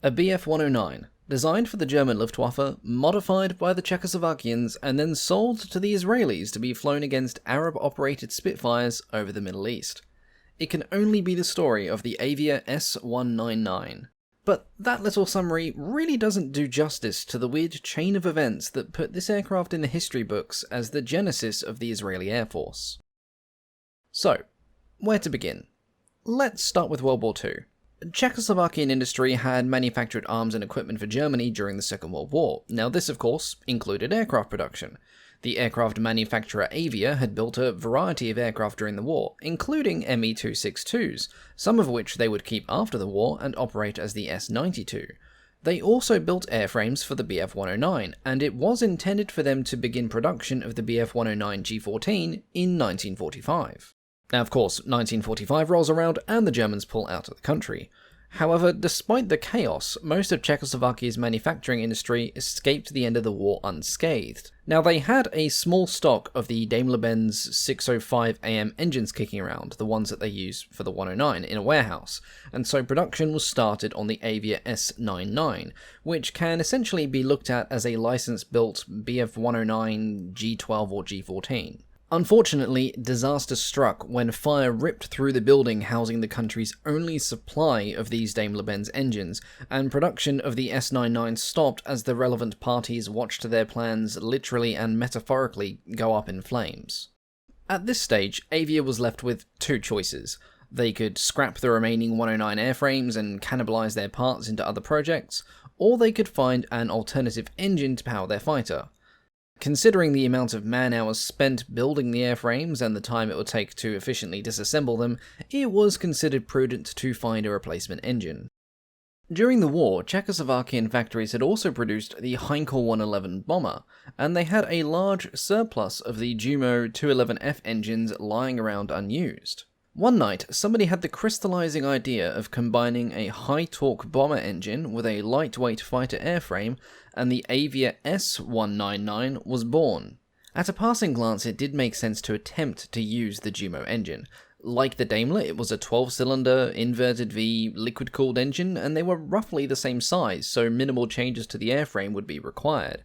A Bf-109, designed for the German Luftwaffe, modified by the Czechoslovakians, and then sold to the Israelis to be flown against Arab-operated Spitfires over the Middle East. It can only be the story of the Avia S.199. But that little summary really doesn't do justice to the weird chain of events that put this aircraft in the history books as the genesis of the Israeli Air Force. So, where to begin? Let's start with World War II. Czechoslovakian industry had manufactured arms and equipment for Germany during the Second World War. Now this, of course, included aircraft production. The aircraft manufacturer Avia had built a variety of aircraft during the war, including Me-262s, some of which they would keep after the war and operate as the S-92. They also built airframes for the Bf-109, and it was intended for them to begin production of the Bf-109 G-14 in 1945. Now, of course, 1945 rolls around and the Germans pull out of the country. However, despite the chaos, most of Czechoslovakia's manufacturing industry escaped the end of the war unscathed. Now, they had a small stock of the Daimler-Benz 605 AM engines kicking around, the ones that they use for the 109, in a warehouse, and so production was started on the Avia S.199, which can essentially be looked at as a license-built Bf-109 G12 or G14. Unfortunately, disaster struck when fire ripped through the building housing the country's only supply of these Daimler-Benz engines, and production of the S99 stopped as the relevant parties watched their plans literally and metaphorically go up in flames. At this stage, Avia was left with two choices. They could scrap the remaining 109 airframes and cannibalize their parts into other projects, or they could find an alternative engine to power their fighter. Considering the amount of man-hours spent building the airframes and the time it would take to efficiently disassemble them, it was considered prudent to find a replacement engine. During the war, Czechoslovakian factories had also produced the Heinkel 111 bomber, and they had a large surplus of the Jumo 211F engines lying around unused. One night, somebody had the crystallizing idea of combining a high-torque bomber engine with a lightweight fighter airframe, and the Avia S.199 was born. At a passing glance, it did make sense to attempt to use the Jumo engine. Like the Daimler, it was a 12-cylinder, inverted V, liquid-cooled engine, and they were roughly the same size, so minimal changes to the airframe would be required.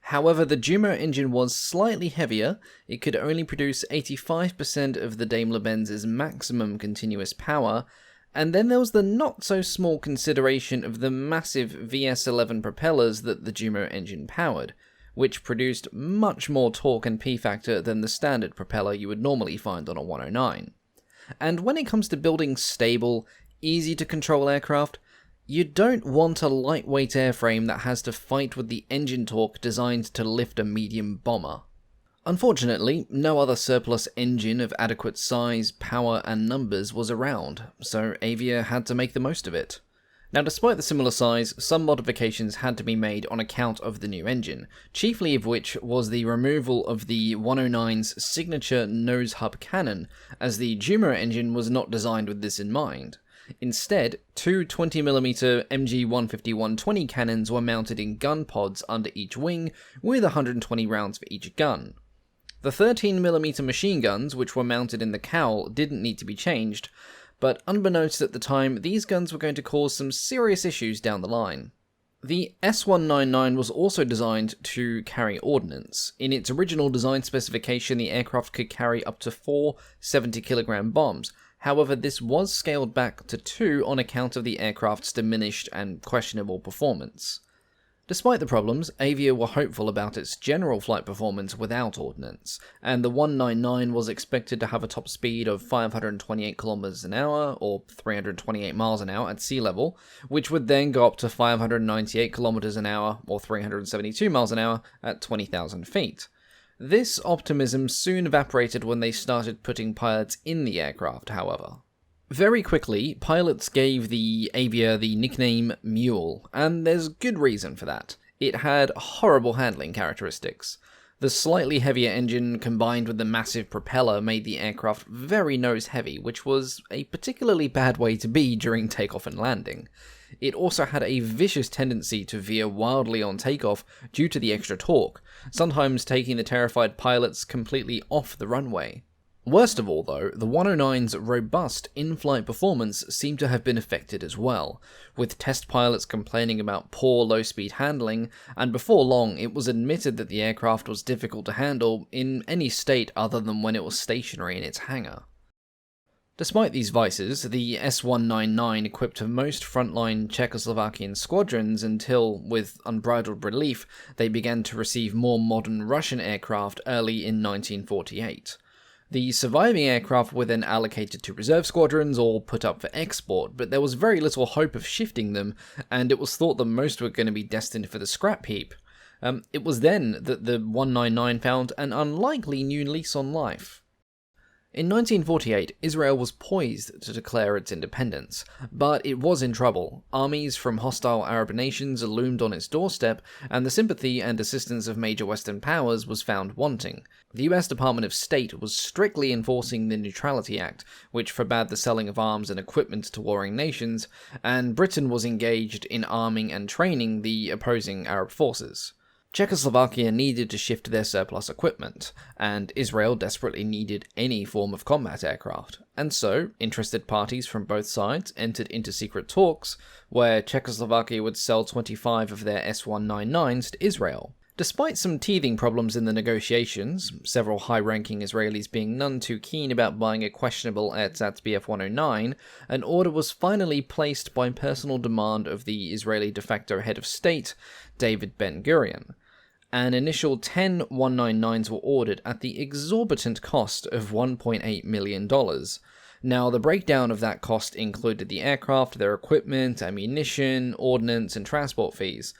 However, the Jumo engine was slightly heavier, it could only produce 85% of the Daimler-Benz's maximum continuous power, and then there was the not-so-small consideration of the massive VS11 propellers that the Jumo engine powered, which produced much more torque and P-factor than the standard propeller you would normally find on a 109. And when it comes to building stable, easy-to-control aircraft, you don't want a lightweight airframe that has to fight with the engine torque designed to lift a medium bomber. Unfortunately, no other surplus engine of adequate size, power, and numbers was around, so Avia had to make the most of it. Now, despite the similar size, some modifications had to be made on account of the new engine, chiefly of which was the removal of the 109's signature nose hub cannon, as the Jumo engine was not designed with this in mind. Instead, two 20mm MG-150-120 cannons were mounted in gun pods under each wing, with 120 rounds for each gun. The 13mm machine guns, which were mounted in the cowl, didn't need to be changed, but unbeknownst at the time, these guns were going to cause some serious issues down the line. The S.199 was also designed to carry ordnance. In its original design specification, the aircraft could carry up to 4 70kg bombs. However, this was scaled back to 2 on account of the aircraft's diminished and questionable performance. Despite the problems, Avia were hopeful about its general flight performance without ordnance, and the 199 was expected to have a top speed of 528 km an hour, or 328 miles an hour at sea level, which would then go up to 598 km an hour, or 372 miles an hour, at 20,000 feet. This optimism soon evaporated when they started putting pilots in the aircraft, however. Very quickly, pilots gave the Avia the nickname Mule, and there's good reason for that. It had horrible handling characteristics. The slightly heavier engine combined with the massive propeller made the aircraft very nose-heavy, which was a particularly bad way to be during takeoff and landing. It also had a vicious tendency to veer wildly on takeoff due to the extra torque, sometimes taking the terrified pilots completely off the runway. Worst of all though, the 109's robust in-flight performance seemed to have been affected as well, with test pilots complaining about poor low-speed handling, and before long it was admitted that the aircraft was difficult to handle in any state other than when it was stationary in its hangar. Despite these vices, the S.199 equipped most frontline Czechoslovakian squadrons until, with unbridled relief, they began to receive more modern Russian aircraft early in 1948. The surviving aircraft were then allocated to reserve squadrons or put up for export, but there was very little hope of shifting them, and it was thought that most were going to be destined for the scrap heap. It was then that the 199 found an unlikely new lease on life. In 1948, Israel was poised to declare its independence, but it was in trouble. Armies from hostile Arab nations loomed on its doorstep, and the sympathy and assistance of major Western powers was found wanting. The US Department of State was strictly enforcing the Neutrality Act, which forbade the selling of arms and equipment to warring nations, and Britain was engaged in arming and training the opposing Arab forces. Czechoslovakia needed to shift their surplus equipment, and Israel desperately needed any form of combat aircraft, and so interested parties from both sides entered into secret talks where Czechoslovakia would sell 25 of their S.199s to Israel. Despite some teething problems in the negotiations, several high-ranking Israelis being none too keen about buying a questionable Ersatz Bf-109, an order was finally placed by personal demand of the Israeli de facto head of state, David Ben-Gurion. An initial 10 199s were ordered at the exorbitant cost of $1.8 million. Now, the breakdown of that cost included the aircraft, their equipment, ammunition, ordnance, and transport fees.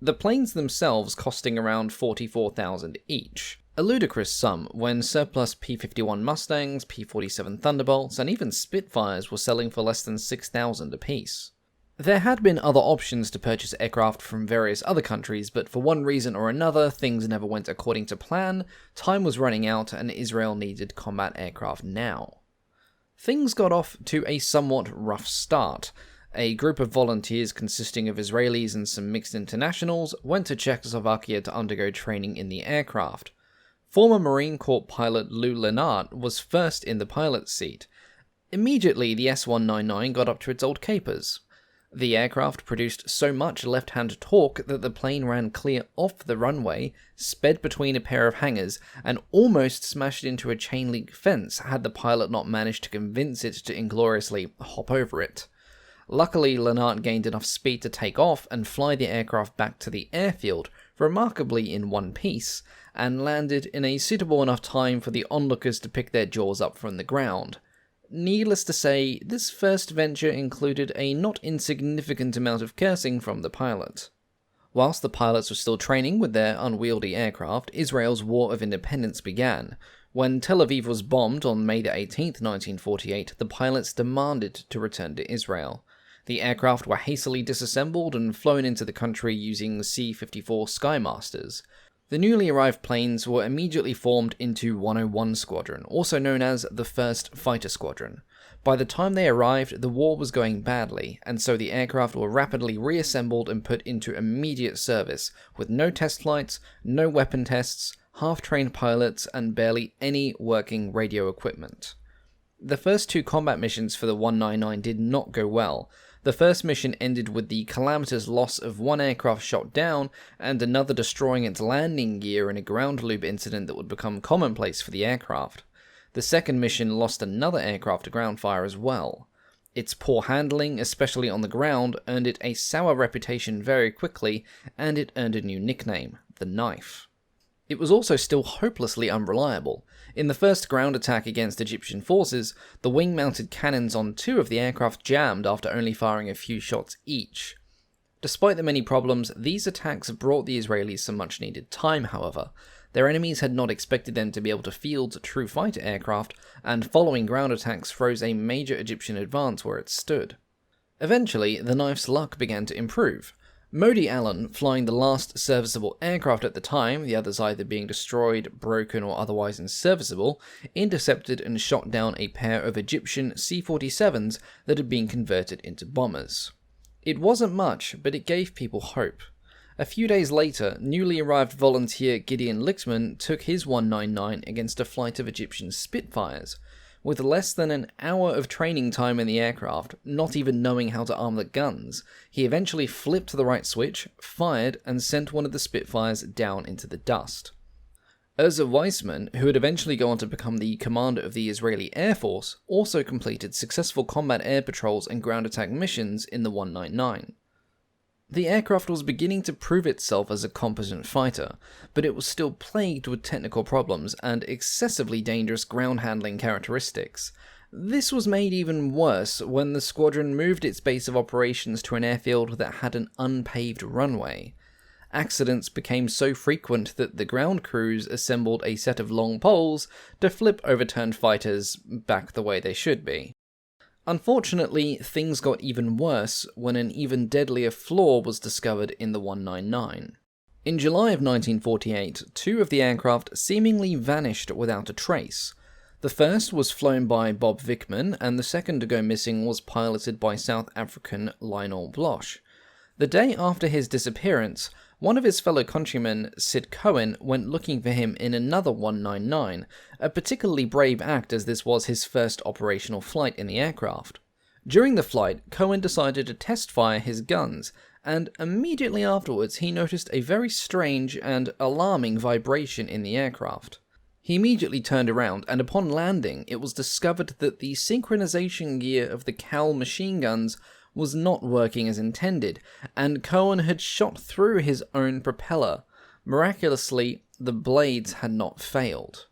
The planes themselves costing around $44,000 each. A ludicrous sum when surplus P-51 Mustangs, P-47 Thunderbolts, and even Spitfires were selling for less than $6,000 apiece. There had been other options to purchase aircraft from various other countries, but for one reason or another, things never went according to plan, time was running out, and Israel needed combat aircraft now. Things got off to a somewhat rough start. A group of volunteers consisting of Israelis and some mixed internationals went to Czechoslovakia to undergo training in the aircraft. Former Marine Corps pilot Lou Lenart was first in the pilot's seat. Immediately, the S.199 got up to its old capers. The aircraft produced so much left-hand torque that the plane ran clear off the runway, sped between a pair of hangars, and almost smashed into a chain-link fence had the pilot not managed to convince it to ingloriously hop over it. Luckily, Lenart gained enough speed to take off and fly the aircraft back to the airfield, remarkably in one piece, and landed in a suitable enough time for the onlookers to pick their jaws up from the ground. Needless to say, this first venture included a not insignificant amount of cursing from the pilot. Whilst the pilots were still training with their unwieldy aircraft, Israel's War of Independence began. When Tel Aviv was bombed on May 18, 1948, the pilots demanded to return to Israel. The aircraft were hastily disassembled and flown into the country using C-54 Skymasters. The newly arrived planes were immediately formed into 101 Squadron, also known as the 1st Fighter Squadron. By the time they arrived, the war was going badly, and so the aircraft were rapidly reassembled and put into immediate service, with no test flights, no weapon tests, half-trained pilots, and barely any working radio equipment. The first two combat missions for the 199 did not go well. The first mission ended with the calamitous loss of one aircraft shot down, and another destroying its landing gear in a ground loop incident that would become commonplace for the aircraft. The second mission lost another aircraft to ground fire as well. Its poor handling, especially on the ground, earned it a sour reputation very quickly, and it earned a new nickname, the Knife. It was also still hopelessly unreliable. In the first ground attack against Egyptian forces, the wing-mounted cannons on two of the aircraft jammed after only firing a few shots each. Despite the many problems, these attacks brought the Israelis some much-needed time, however. Their enemies had not expected them to be able to field true fighter aircraft, and following ground attacks froze a major Egyptian advance where it stood. Eventually, the Knife's luck began to improve. Modi Allen, flying the last serviceable aircraft at the time, the others either being destroyed, broken, or otherwise unserviceable, intercepted and shot down a pair of Egyptian C-47s that had been converted into bombers. It wasn't much, but it gave people hope. A few days later, newly arrived volunteer Gideon Lichtman took his 199 against a flight of Egyptian Spitfires. With less than an hour of training time in the aircraft, not even knowing how to arm the guns, he eventually flipped the right switch, fired, and sent one of the Spitfires down into the dust. Uzzah Weissman, who would eventually go on to become the commander of the Israeli Air Force, also completed successful combat air patrols and ground attack missions in the 199. The aircraft was beginning to prove itself as a competent fighter, but it was still plagued with technical problems and excessively dangerous ground handling characteristics. This was made even worse when the squadron moved its base of operations to an airfield that had an unpaved runway. Accidents became so frequent that the ground crews assembled a set of long poles to flip overturned fighters back the way they should be. Unfortunately, things got even worse when an even deadlier flaw was discovered in the 199. In July of 1948, two of the aircraft seemingly vanished without a trace. The first was flown by Bob Vickman, and the second to go missing was piloted by South African Lionel Bloch. The day after his disappearance, one of his fellow countrymen, Sid Cohen, went looking for him in another 199, a particularly brave act as this was his first operational flight in the aircraft. During the flight, Cohen decided to test fire his guns, and immediately afterwards he noticed a very strange and alarming vibration in the aircraft. He immediately turned around, and upon landing, it was discovered that the synchronization gear of the Cal machine guns was not working as intended, and Cohen had shot through his own propeller. Miraculously, the blades had not failed.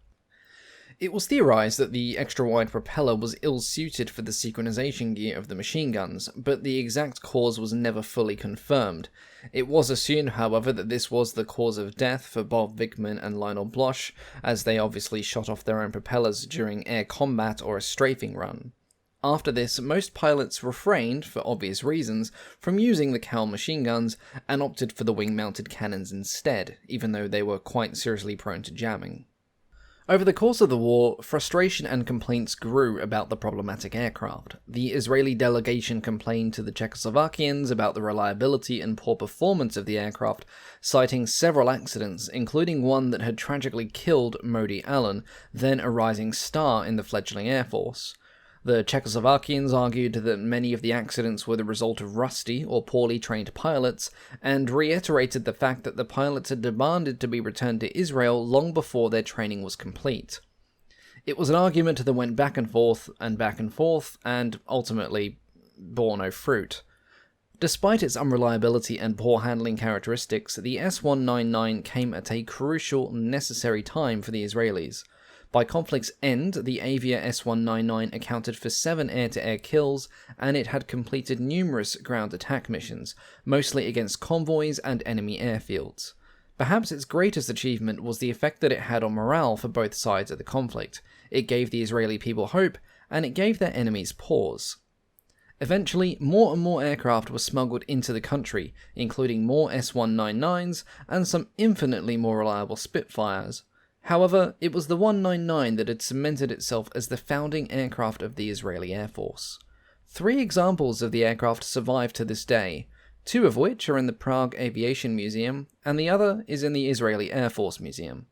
It was theorized that the extra-wide propeller was ill-suited for the synchronization gear of the machine guns, but the exact cause was never fully confirmed. It was assumed, however, that this was the cause of death for Bob Vickman and Lionel Bloch, as they obviously shot off their own propellers during air combat or a strafing run. After this, most pilots refrained, for obvious reasons, from using the Cal machine guns and opted for the wing-mounted cannons instead, even though they were quite seriously prone to jamming. Over the course of the war, frustration and complaints grew about the problematic aircraft. The Israeli delegation complained to the Czechoslovakians about the reliability and poor performance of the aircraft, citing several accidents, including one that had tragically killed Modi Allen, then a rising star in the fledgling Air Force. The Czechoslovakians argued that many of the accidents were the result of rusty or poorly trained pilots, and reiterated the fact that the pilots had demanded to be returned to Israel long before their training was complete. It was an argument that went back and forth, and ultimately bore no fruit. Despite its unreliability and poor handling characteristics, the S.199 came at a crucial, necessary time for the Israelis. By conflict's end, the Avia S.199 accounted for 7 air-to-air kills, and it had completed numerous ground attack missions, mostly against convoys and enemy airfields. Perhaps its greatest achievement was the effect that it had on morale for both sides of the conflict. It gave the Israeli people hope, and it gave their enemies pause. Eventually, more and more aircraft were smuggled into the country, including more S.199s and some infinitely more reliable Spitfires. However, it was the 199 that had cemented itself as the founding aircraft of the Israeli Air Force. 3 examples of the aircraft survive to this day, 2 of which are in the Prague Aviation Museum, and the other is in the Israeli Air Force Museum.